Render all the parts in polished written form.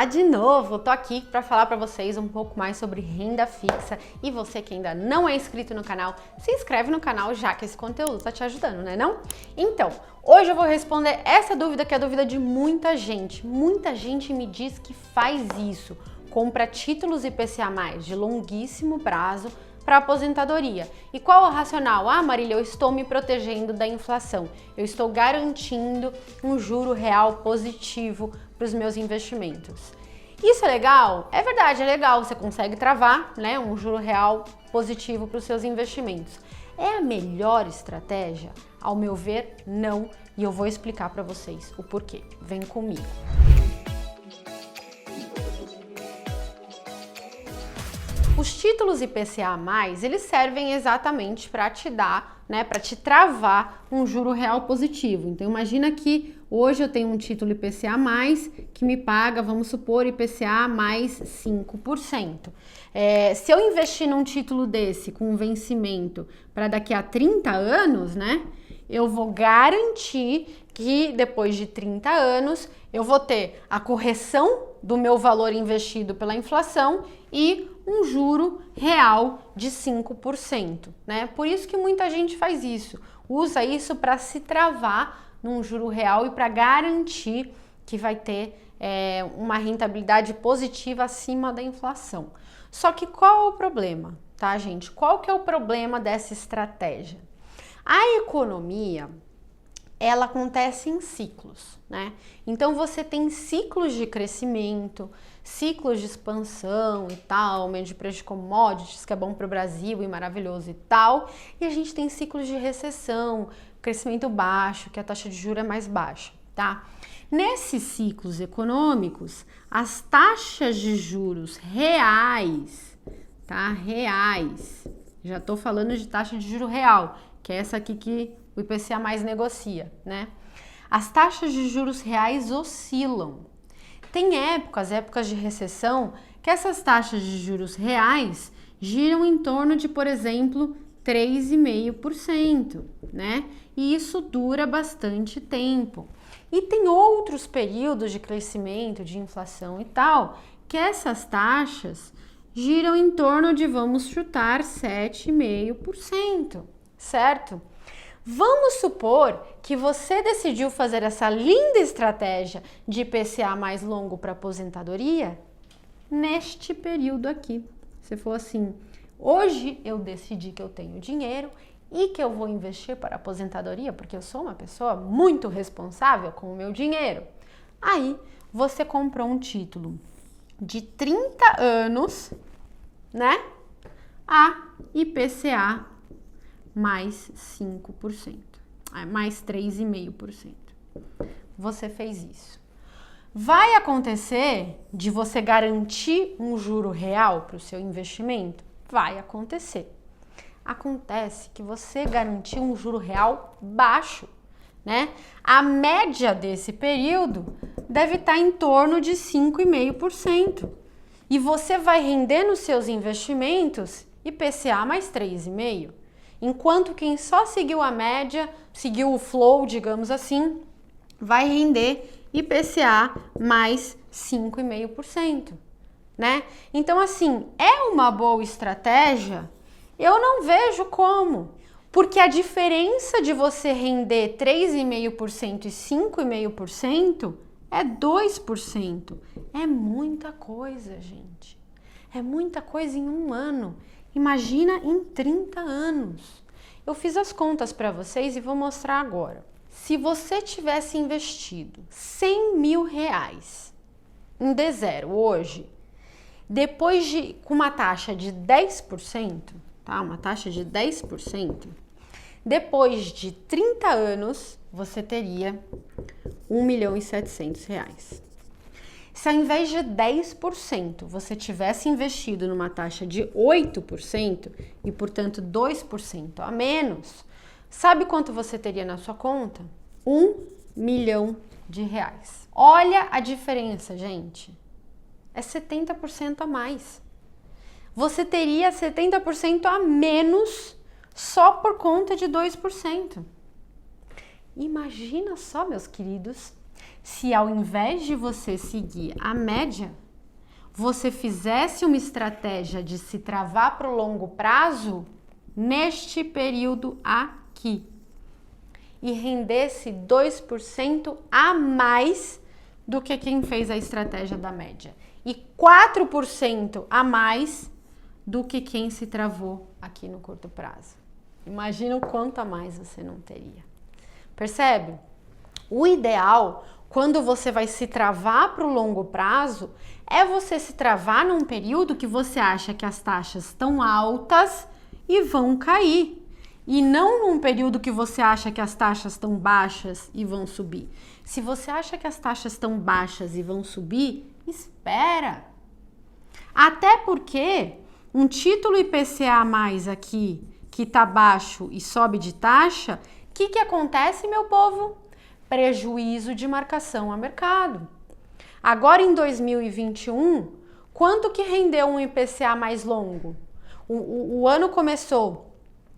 Olá de novo, tô aqui para falar para vocês um pouco mais sobre renda fixa e você que ainda não é inscrito no canal, se inscreve no canal já que esse conteúdo tá te ajudando, né não? Então, hoje eu vou responder essa dúvida que é a dúvida de muita gente. Muita gente me diz que faz isso, compra títulos IPCA+, de longuíssimo prazo para aposentadoria. E qual é o racional? Ah, Marília, eu estou me protegendo da inflação. Eu estou garantindo um juro real positivo para os meus investimentos. Isso é legal? É verdade, é legal. Você consegue travar, né, um juro real positivo para os seus investimentos. É a melhor estratégia? Ao meu ver, não. E eu vou explicar para vocês o porquê. Vem comigo. Os títulos IPCA+, eles servem exatamente para te dar, né, para te travar um juro real positivo. Então imagina que hoje eu tenho um título IPCA+, que me paga, vamos supor, IPCA mais 5%. Se eu investir num título desse com um vencimento para daqui a 30 anos, né, eu vou garantir que depois de 30 anos eu vou ter a correção do meu valor investido pela inflação e um juro real de 5%, né? Por isso que muita gente faz isso, usa isso para se travar num juro real e para garantir que vai ter uma rentabilidade positiva acima da inflação. Só que qual é o problema, tá, gente? Qual que é o problema dessa estratégia? A economia, ela acontece em ciclos, né? Então você tem ciclos de crescimento, ciclos de expansão e tal, aumento de preço de commodities, que é bom para o Brasil e maravilhoso e tal, e a gente tem ciclos de recessão, crescimento baixo, que a taxa de juros é mais baixa, tá? Nesses ciclos econômicos, as taxas de juros reais, tá? Reais, já tô falando de taxa de juro real, que é essa aqui que o IPCA+ negocia, né? As taxas de juros reais oscilam. Tem épocas de recessão, que essas taxas de juros reais giram em torno de, por exemplo, 3,5%, né? E isso dura bastante tempo. E tem outros períodos de crescimento, de inflação e tal, que essas taxas giram em torno de, vamos chutar, 7,5%, certo? Vamos supor que você decidiu fazer essa linda estratégia de IPCA mais longo para aposentadoria neste período aqui. Se for assim, hoje eu decidi que eu tenho dinheiro e que eu vou investir para aposentadoria porque eu sou uma pessoa muito responsável com o meu dinheiro. Aí você comprou um título de 30 anos, né? A IPCA mais 5%, mais 3,5%. Você fez isso. Vai acontecer de você garantir um juro real para o seu investimento? Vai acontecer. Acontece que você garantiu um juro real baixo, né? A média desse período deve estar em torno de 5,5%. E você vai render nos seus investimentos IPCA mais 3,5%. Enquanto quem só seguiu a média, seguiu o flow, digamos assim, vai render IPCA mais 5,5%, né? Então, assim, é uma boa estratégia? Eu não vejo como, porque a diferença de você render 3,5% e 5,5% é 2%. É muita coisa, gente. É muita coisa em um ano. Imagina em 30 anos. Eu fiz as contas para vocês e vou mostrar agora. Se você tivesse investido 100 mil reais em D0 hoje, depois de, com uma taxa de 10%, tá? Uma taxa de 10%, depois de 30 anos, você teria 1.700.000 reais. Se ao invés de 10% você tivesse investido numa taxa de 8% e, portanto, 2% a menos, sabe quanto você teria na sua conta? 1 milhão de reais. Olha a diferença, gente. É 70% a mais. Você teria 70% a menos só por conta de 2%. Imagina só, meus queridos, se ao invés de você seguir a média, você fizesse uma estratégia de se travar para o longo prazo neste período aqui e rendesse 2% a mais do que quem fez a estratégia da média e 4% a mais do que quem se travou aqui no curto prazo. Imagina o quanto a mais você não teria. Percebe? O ideal, quando você vai se travar para o longo prazo, é você se travar num período que você acha que as taxas estão altas e vão cair. E não num período que você acha que as taxas estão baixas e vão subir. Se você acha que as taxas estão baixas e vão subir, espera. Até porque um título IPCA mais aqui, que está baixo e sobe de taxa, o que acontece, meu povo? Prejuízo de marcação a mercado. Agora em 2021, quanto que rendeu um IPCA mais longo? O ano começou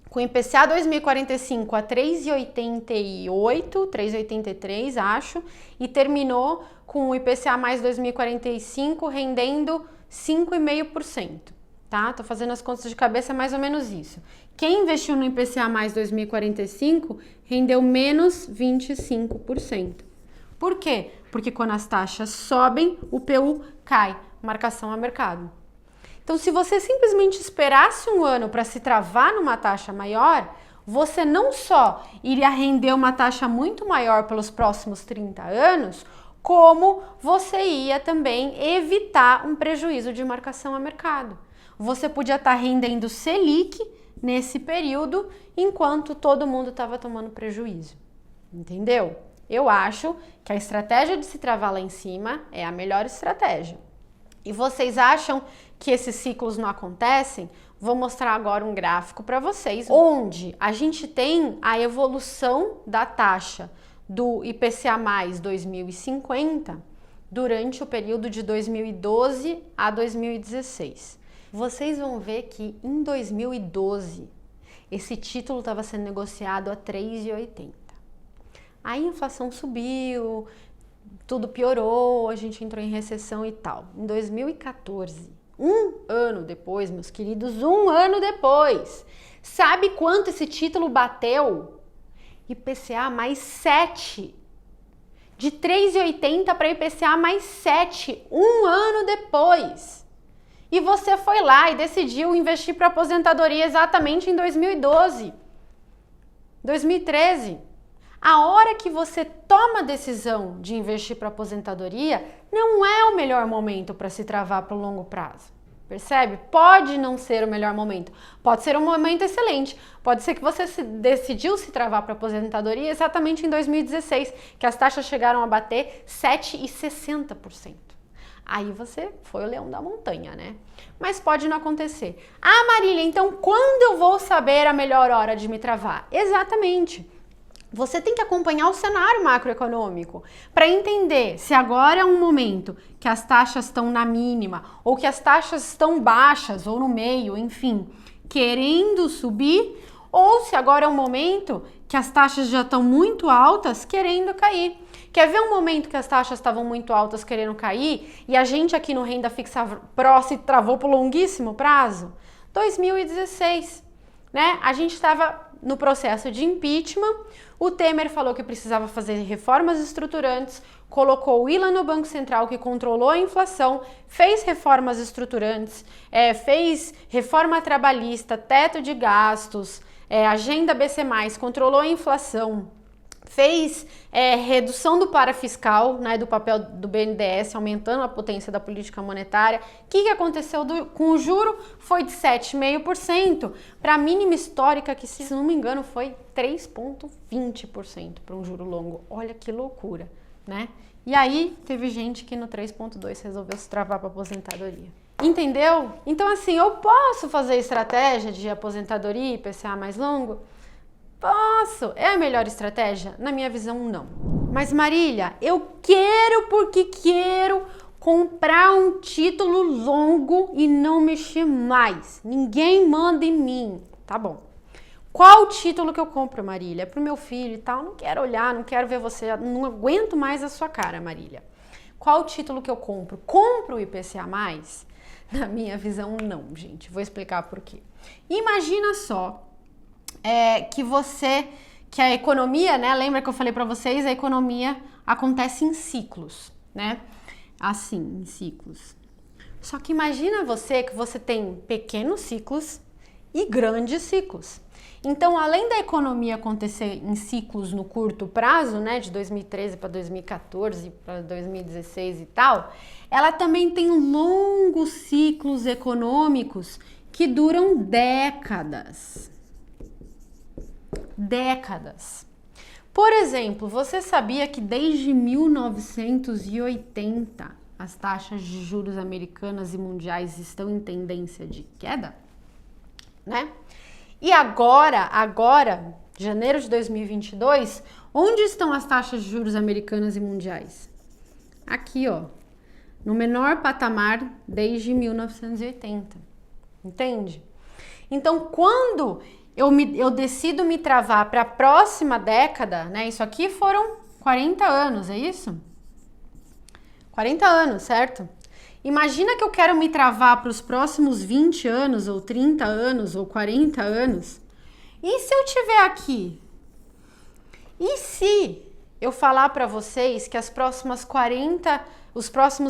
com o IPCA 2045 a 3,88, 3,83 acho, e terminou com o IPCA mais 2045 rendendo 5,5%, tá? Tô fazendo as contas de cabeça, mais ou menos isso. Quem investiu no IPCA mais 2045 rendeu menos 25%. Por quê? Porque quando as taxas sobem, o PU cai, marcação a mercado. Então, se você simplesmente esperasse um ano para se travar numa taxa maior, você não só iria render uma taxa muito maior pelos próximos 30 anos, como você ia também evitar um prejuízo de marcação a mercado. Você podia estar rendendo Selic nesse período, enquanto todo mundo estava tomando prejuízo. Entendeu? Eu acho que a estratégia de se travar lá em cima é a melhor estratégia. E vocês acham que esses ciclos não acontecem? Vou mostrar agora um gráfico para vocês, onde a gente tem a evolução da taxa do IPCA mais 2050 durante o período de 2012 a 2016. Vocês vão ver que em 2012 esse título estava sendo negociado a 3,80. Aí a inflação subiu, tudo piorou, a gente entrou em recessão e tal. Em 2014, um ano depois, meus queridos, um ano depois, sabe quanto esse título bateu? IPCA mais 7. De 3,80 para IPCA mais 7, um ano depois. E você foi lá e decidiu investir para aposentadoria exatamente em 2012, 2013. A hora que você toma a decisão de investir para aposentadoria, não é o melhor momento para se travar para o longo prazo. Percebe? Pode não ser o melhor momento. Pode ser um momento excelente. Pode ser que você decidiu se travar para aposentadoria exatamente em 2016, que as taxas chegaram a bater 7,60%. Aí você foi o leão da montanha, né? Mas pode não acontecer. Ah, Marília, então quando eu vou saber a melhor hora de me travar? Exatamente. Você tem que acompanhar o cenário macroeconômico para entender se agora é um momento que as taxas estão na mínima ou que as taxas estão baixas ou no meio, enfim, querendo subir, ou se agora é um momento que as taxas já estão muito altas querendo cair. Quer ver um momento que as taxas estavam muito altas querendo cair e a gente aqui no Renda Fixa Pro se travou por longuíssimo prazo? 2016, né? A gente estava no processo de impeachment, o Temer falou que precisava fazer reformas estruturantes, colocou o ILA no Banco Central, que controlou a inflação, fez reformas estruturantes, fez reforma trabalhista, teto de gastos, agenda BC+, controlou a inflação, fez redução do parafiscal, né, do papel do BNDES, aumentando a potência da política monetária. O que aconteceu com o juro? Foi de 7,5% para a mínima histórica, que, se não me engano, foi 3,20% para um juro longo. Olha que loucura, né? E aí teve gente que no 3,2 resolveu se travar para aposentadoria. Entendeu? Então, assim, eu posso fazer estratégia de aposentadoria e IPCA mais longo? Posso. É a melhor estratégia? Na minha visão, não. Mas, Marília, eu quero porque quero comprar um título longo e não mexer mais. Ninguém manda em mim. Tá bom. Qual título que eu compro, Marília? É pro meu filho e tal, não quero olhar, não quero ver você, não aguento mais a sua cara, Marília. Qual título que eu compro? Compro o IPCA+? Na minha visão, não, gente. Vou explicar por quê. Imagina só que a economia, né? Lembra que eu falei para vocês? A economia acontece em ciclos, né? Assim, em ciclos. Só que imagina que você tem pequenos ciclos e grandes ciclos. Então, além da economia acontecer em ciclos no curto prazo, né, de 2013 para 2014 para 2016 e tal, ela também tem longos ciclos econômicos que duram décadas. Décadas. Por exemplo, você sabia que desde 1980 as taxas de juros americanas e mundiais estão em tendência de queda? Né? E agora, janeiro de 2022, onde estão as taxas de juros americanas e mundiais? Aqui, ó, no menor patamar desde 1980, entende? Então, quando eu decido me travar para a próxima década, né? Isso aqui foram 40 anos, é isso? 40 anos, certo? Imagina que eu quero me travar para os próximos 20 anos, ou 30 anos, ou 40 anos. E se eu tiver aqui? E se eu falar para vocês que os próximos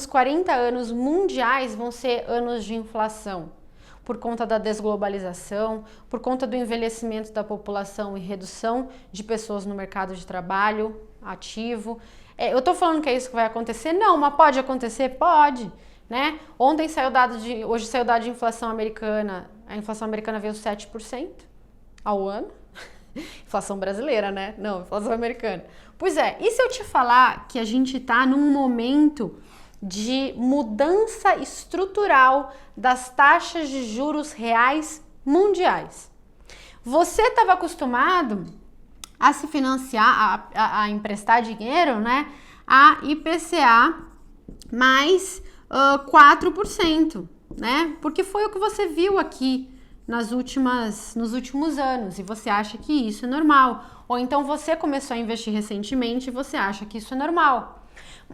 40 anos mundiais vão ser anos de inflação? Por conta da desglobalização, por conta do envelhecimento da população e redução de pessoas no mercado de trabalho ativo. Eu tô falando que é isso que vai acontecer? Não, mas pode acontecer? Pode. Né? Hoje saiu dado de inflação americana, a inflação americana veio 7% ao ano. Inflação brasileira, né? Não, inflação americana. Pois é, e se eu te falar que a gente tá num momento de mudança estrutural das taxas de juros reais mundiais? Você estava acostumado a se financiar, a emprestar dinheiro, né? A IPCA mais 4%, né? Porque foi o que você viu aqui nos últimos anos e você acha que isso é normal. Ou então você começou a investir recentemente e você acha que isso é normal.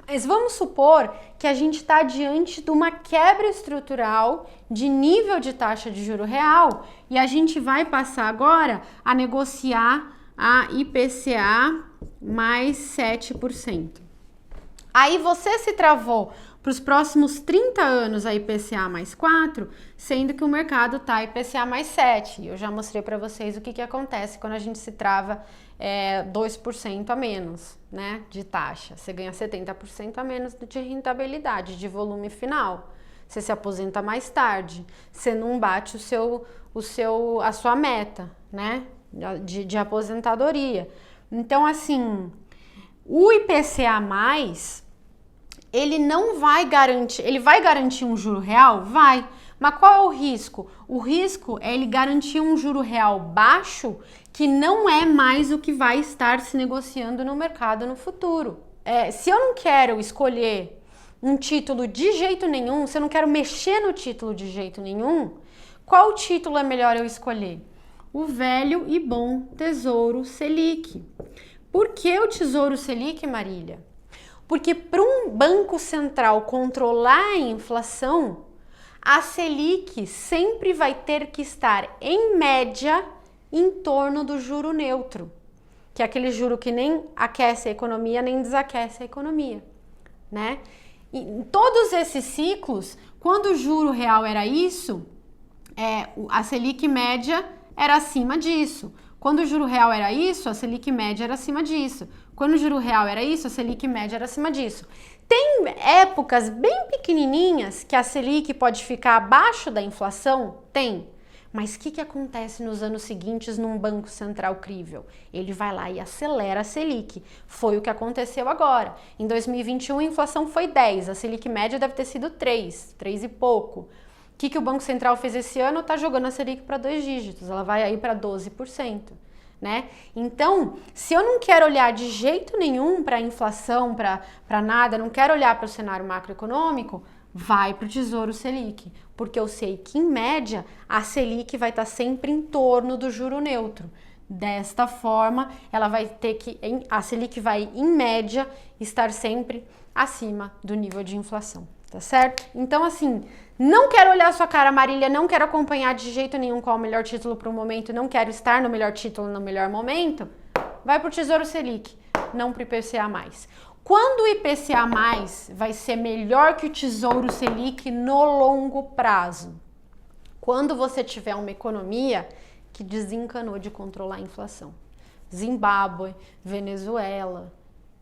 Mas vamos supor que a gente está diante de uma quebra estrutural de nível de taxa de juro real e a gente vai passar agora a negociar a IPCA mais 7%. Aí você se travou para os próximos 30 anos a IPCA mais 4, sendo que o mercado está IPCA mais 7. Eu já mostrei para vocês o que acontece quando a gente se trava 2% a menos, né, de taxa. Você ganha 70% a menos de rentabilidade, de volume final. Você se aposenta mais tarde. Você não bate a sua meta, né, de aposentadoria. Então, assim, o IPCA+, ele não vai garantir, ele vai garantir um juro real? Vai. Mas qual é o risco? O risco é ele garantir um juro real baixo que não é mais o que vai estar se negociando no mercado no futuro. Se eu não quero escolher um título de jeito nenhum, se eu não quero mexer no título de jeito nenhum, qual título é melhor eu escolher? O velho e bom Tesouro Selic. Por que o Tesouro Selic, Marília? Porque para um banco central controlar a inflação, a Selic sempre vai ter que estar, em média, em torno do juro neutro, que é aquele juro que nem aquece a economia, nem desaquece a economia, né? E em todos esses ciclos, quando o juro real era isso, a Selic média era acima disso. Quando o juro real era isso, a Selic média era acima disso. Quando o juro real era isso, a Selic média era acima disso. Tem épocas bem pequenininhas que a Selic pode ficar abaixo da inflação? Tem. Mas o que acontece nos anos seguintes num banco central crível? Ele vai lá e acelera a Selic. Foi o que aconteceu agora. Em 2021 a inflação foi 10, a Selic média deve ter sido 3 e pouco. O que o Banco Central fez esse ano? Está jogando a Selic para 2 dígitos, ela vai aí para 12%. Né? Então, se eu não quero olhar de jeito nenhum para a inflação, para nada, não quero olhar para o cenário macroeconômico, vai para o Tesouro Selic, porque eu sei que, em média, a Selic vai estar sempre em torno do juro neutro. Desta forma, ela vai ter que, a Selic vai, em média, estar sempre acima do nível de inflação, tá certo? Então, assim, não quero olhar a sua cara, Marília, não quero acompanhar de jeito nenhum qual é o melhor título para o momento, não quero estar no melhor título no melhor momento, vai para o Tesouro Selic, não para o IPCA+. Quando o IPCA+, vai ser melhor que o Tesouro Selic no longo prazo? Quando você tiver uma economia que desencanou de controlar a inflação. Zimbábue, Venezuela,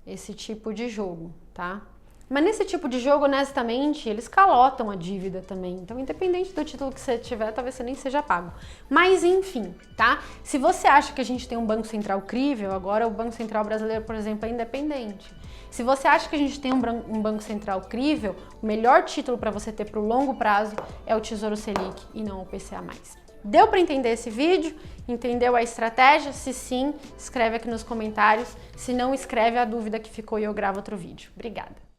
esse tipo de jogo, tá? Mas nesse tipo de jogo, honestamente, eles calotam a dívida também. Então, independente do título que você tiver, talvez você nem seja pago. Mas, enfim, tá? Se você acha que a gente tem um Banco Central crível, agora o Banco Central brasileiro, por exemplo, é independente. Se você acha que a gente tem um Banco Central crível, o melhor título para você ter para o longo prazo é o Tesouro Selic e não o IPCA+. Deu para entender esse vídeo? Entendeu a estratégia? Se sim, escreve aqui nos comentários. Se não, escreve a dúvida que ficou e eu gravo outro vídeo. Obrigada!